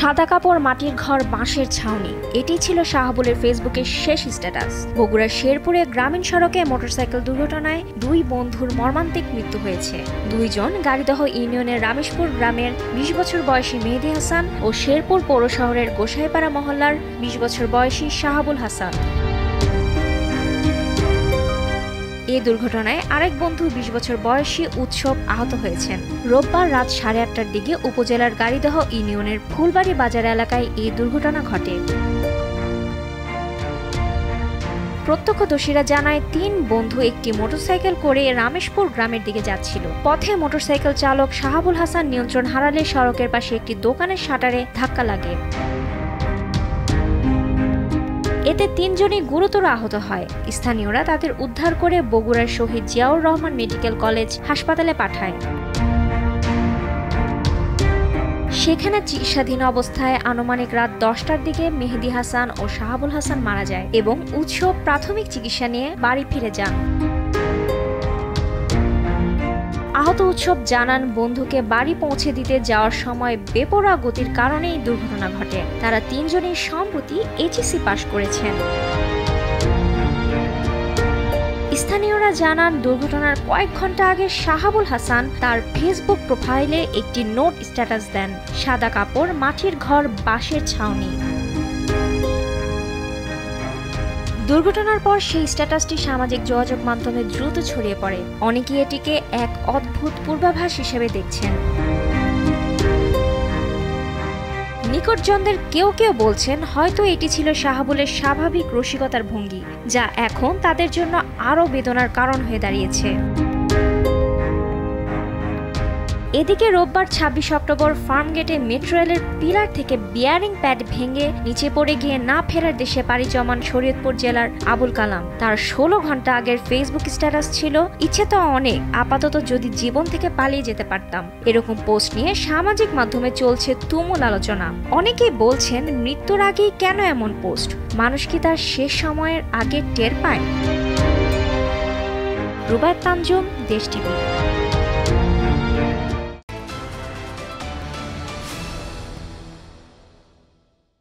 সাদা কাপড়, মাটির ঘর, বাঁশের ছাউনি, এটি ছিল শাহাবুলের ফেসবুকের শেষ স্ট্যাটাস। বগুড়ার শেরপুরে গ্রামীণ সড়কে মোটরসাইকেল দুর্ঘটনায় দুই বন্ধুর মর্মান্তিক মৃত্যু হয়েছে। দুইজন গাড়িদহ ইউনিয়নের রামেশপুর গ্রামের ২০ বছর বয়সী মেহেদী হাসান ও শেরপুর পৌর শহরের গোসাইপাড়া মহল্লার ২০ বছর বয়সী শাহাবুল হাসান। এই দুর্ঘটনায় আরেক বন্ধু ২০ বছর বয়সী উৎসব আহত হয়েছেন। রোববার রাত ৮:৩০টার দিকে উপজেলার গাড়িদহ ইউনিয়নের ফুলবাড়ি বাজার এলাকায় এই দুর্ঘটনা ঘটে। প্রত্যক্ষদর্শীরা জানায়, ৩ বন্ধু একটি মোটরসাইকেল করে রামেশপুর গ্রামের দিকে যাচ্ছিল। পথে মোটরসাইকেল চালক শাহাবুল হাসান নিয়ন্ত্রণ হারালে সড়কের পাশে একটি দোকানের শাটারে ধাক্কা লাগে। এতে ৩ জনই গুরুতর আহত হয়। স্থানীয়রা তাদের উদ্ধার করে বগুড়ার শহীদ জিয়াউর রহমান মেডিকেল কলেজ হাসপাতালে পাঠায়। সেখানে চিকিৎসাধীন অবস্থায় আনুমানিক রাত ১০টার দিকে মেহেদী হাসান ও শাহাবুল হাসান মারা যায় এবং উৎসব প্রাথমিক চিকিৎসা নিয়ে বাড়ি ফিরে যান। আহত উৎসব জানান, বন্ধুকে বাড়ি পৌঁছে দিতে যাওয়ার সময় বেপরোয়া গতির কারণেই দুর্ঘটনা ঘটে। তারা ৩ জনই সম্প্রতি এইচএসসি পাশ করেছেন। স্থানীয়রা জানান, দুর্ঘটনার কয়েক ঘন্টা আগে শাহাবুল হাসান তার ফেসবুক প্রোফাইলে একটি নোট স্ট্যাটাস দেন, সাদা কাপড়, মাটির ঘর, বাঁশের ছাউনি। দুর্ঘটনার পর সেই স্ট্যাটাসটি সামাজিক যোগাযোগ মাধ্যমে দ্রুত ছড়িয়ে পড়ে। অনেকেই এটিকে এক অদ্ভুত পূর্বাভাস হিসেবে দেখছেন। নিকটজনদের কেউ কেউ বলছেন, হয়তো এটি ছিল শাহাবুলের স্বাভাবিক রসিকতার ভঙ্গি, যা এখন তাদের জন্য আরও বেদনার কারণ হয়ে দাঁড়িয়েছে। এদিকে রোববার ২৬ অক্টোবর ফার্মগেটে মেট্রো রেলের পিলার থেকে বিয়ারিং প্যাড ভেঙে নিচে পড়ে গিয়ে না ফেরার দেশে পাড়ি জমান শরীয়তপুর জেলার আবুল কালাম। তার ১৬ ঘন্টা আগের ফেসবুক স্ট্যাটাস ছিল, ইচ্ছে তো অনেক, আপাতত যদি জীবন থেকে পালিয়ে যেতে পারতাম। এরকম পোস্ট নিয়ে সামাজিক মাধ্যমে চলছে তুমুল আলোচনা। অনেকেই বলছেন, মৃত্যুর আগেই কেন এমন পোস্ট? মানুষ কি তার শেষ সময়ের আগে টের পায়? রুবায়েত তানজুম, দেশ টিভি।